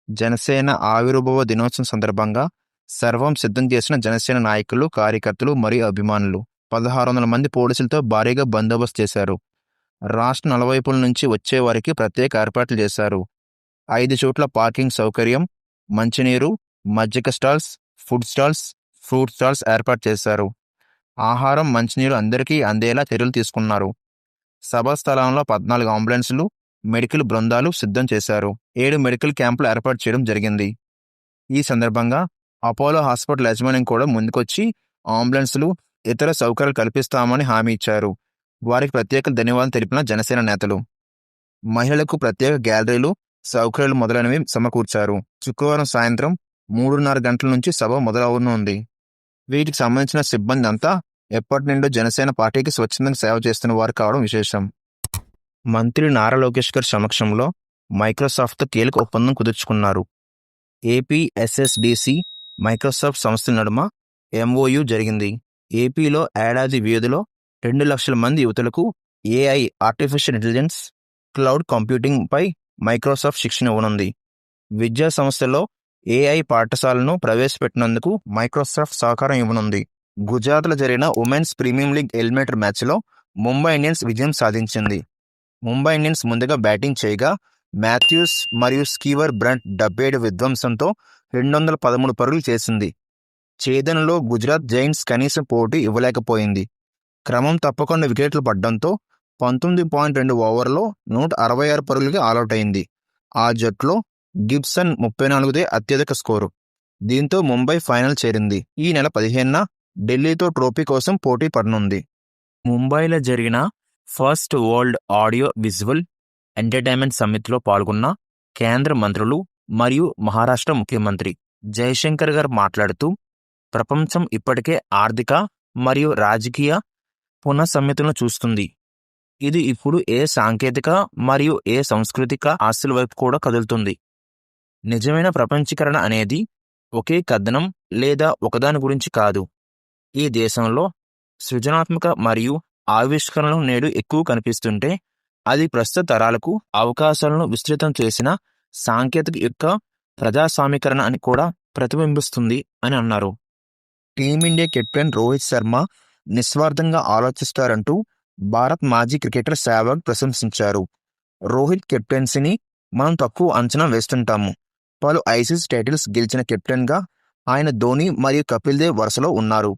జనసేన ఆవిర్భావ దినోత్సవం సందర్భంగా సర్వం సిద్ధం చేసిన జనసేన నాయకులు, కార్యకర్తలు మరియు అభిమానులు 1600 మంది పోలీసులతో భారీగా బందోబస్తు చేశారు. రాష్ట్ర నలువైపుల నుంచి వచ్చే వారికి ప్రత్యేక ఏర్పాట్లు చేశారు. 5 చోట్ల పార్కింగ్ సౌకర్యం, మంచినీరు, మజ్జిగ stalls, food stalls, fruit stalls ఏర్పాటు చేశారు. ఆహారం, మంచినీరు అందరికీ అందేలా చర్యలు తీసుకున్నారు. సభా స్థలంలో 14 అంబులెన్సులు, మెడికల్ బృందాలు సిద్ధం చేశారు. 7 మెడికల్ క్యాంపులు ఏర్పాటు చేయడం జరిగింది. ఈ సందర్భంగా అపోలో హాస్పిటల్ యాజమాన్యం కూడా ముందుకొచ్చి అంబులెన్సులు, ఇతర సౌకర్యాలు కల్పిస్తామని హామీ ఇచ్చారు. వారికి ప్రత్యేక ధన్యవాదాలు తెలిపిన జనసేన నేతలు. మహిళలకు ప్రత్యేక గ్యాలరీలు, సౌకర్యాలు మొదలైనవి సమకూర్చారు. శుక్రవారం సాయంత్రం 3:30 గంటల నుంచి సభ మొదలవనుంది. వీటికి సంబంధించిన సిబ్బంది అంతా ఎప్పటి నుండో జనసేన పార్టీకి స్వచ్ఛందంగా సేవ చేస్తున్న వారు కావడం విశేషం. మంత్రి నారా లోకేష్ గారి సమక్షంలో మైక్రోసాఫ్ట్తో కీలక ఒప్పందం కుదుర్చుకున్నారు. ఏపీ ఎస్ఎస్డిసి మైక్రోసాఫ్ట్ సంస్థల నడుమ ఎంఓయు జరిగింది. ఏపీలో ఏడాది వ్యవధిలో 2 లక్షల మంది యువతులకు AI, artificial intelligence, cloud computing పై మైక్రోసాఫ్ట్ శిక్షణ ఇవ్వనుంది. విద్యా సంస్థల్లో ఏఐ పాఠశాలను ప్రవేశపెట్టినందుకు మైక్రోసాఫ్ట్ సహకారం ఇవ్వనుంది. గుజరాత్లో జరిగిన ఉమెన్స్ ప్రీమియం లీగ్ ఎలిమినేటర్ మ్యాచ్లో ముంబై ఇండియన్స్ విజయం సాధించింది. ముంబై ఇండియన్స్ ముందుగా బ్యాటింగ్ చేయగా మాథ్యూస్ మరియు స్కీవర్ బ్రంట్ 77 విధ్వంసంతో 213 పరుగులు చేసింది. ఛేదనలో గుజరాత్ జైంట్స్ కనీసం పోటీ ఇవ్వలేకపోయింది. క్రమం తప్పకుండా వికెట్లు పడడంతో 19.2 ఓవర్లో 166 పరుగులకి ఆలౌట్ అయింది. ఆ జట్లో గిబ్సన్ 34దే అత్యధిక స్కోరు. దీంతో ముంబై ఫైనల్ చేరింది. ఈ నెల 15న ఢిల్లీతో ట్రోఫీ కోసం పోటీ పడనుంది. ముంబైలో జరిగిన first world audio visual entertainment సమ్మిట్లో పాల్గొన్న కేంద్ర మంత్రులు మరియు మహారాష్ట్ర ముఖ్యమంత్రి జయశంకర్ గారు మాట్లాడుతూ, ప్రపంచం ఇప్పటికే ఆర్థిక మరియు రాజకీయ పునఃసమ్మితులను చూస్తుంది. ఇది ఇప్పుడు ఏ సాంకేతిక మరియు ఏ సాంస్కృతిక ఆస్తుల వైపు కూడా కదులుతుంది. నిజమైన ప్రపంచీకరణ అనేది ఒకే కథనం లేదా ఒకదాని గురించి కాదు. ఈ దేశంలో సృజనాత్మక మరియు ఆవిష్కరణలు నేడు ఎక్కువ కనిపిస్తుంటే అది ప్రస్తుత తరాలకు అవకాశాలను విస్తృతం చేసిన సాంకేతిక యొక్క ప్రజాస్వామీకరణ అని కూడా ప్రతిబింబిస్తుంది అని అన్నారు. టీమిండియా కెప్టెన్ రోహిత్ శర్మ నిస్వార్థంగా ఆలోచిస్తారంటూ భారత్ మాజీ క్రికెటర్ సెహ్వాగ్ ప్రశంసించారు. రోహిత్ కెప్టెన్సీని మనం తక్కువ అంచనా వేస్తుంటాము. పలు ఐసీసీ టైటిల్స్ గెలిచిన కెప్టెన్గా ఆయన ధోని మరియు కపిల్ దేవ్ వరుసలో ఉన్నారు.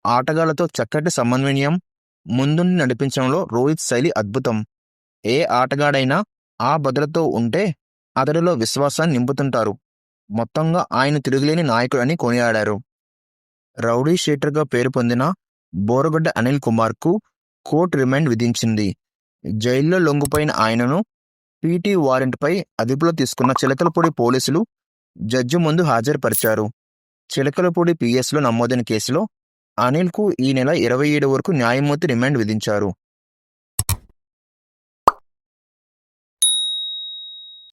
ఆటగాళ్లతో చక్కటి సమన్వయం, ముందుండి నడిపించడంలో రోహిత్ శైలి అద్భుతం. ఏ ఆటగాడైనా ఆ భద్రతతో ఉంటే అతడిలో విశ్వాసాన్ని నింపుతుంటారు. మొత్తంగా ఆయన తిరుగులేని నాయకుడు అని కొనియాడారు. రౌడీ షీటర్గా పేరు పొందిన బోరగడ్డ అనిల్ కుమార్కు కోర్టు రిమాండ్ విధించింది. జైల్లో లొంగిపోయిన ఆయనను పీటీ వారెంట్పై అదుపులో తీసుకున్న చిలకలపూడి పోలీసులు జడ్జి ముందు హాజరుపరిచారు. చిలకలపూడి పిఎస్లో నమోదైన కేసులో అనిల్కు ఈ నెల 27 వరకు న్యాయమూర్తి రిమాండ్ విధించారు.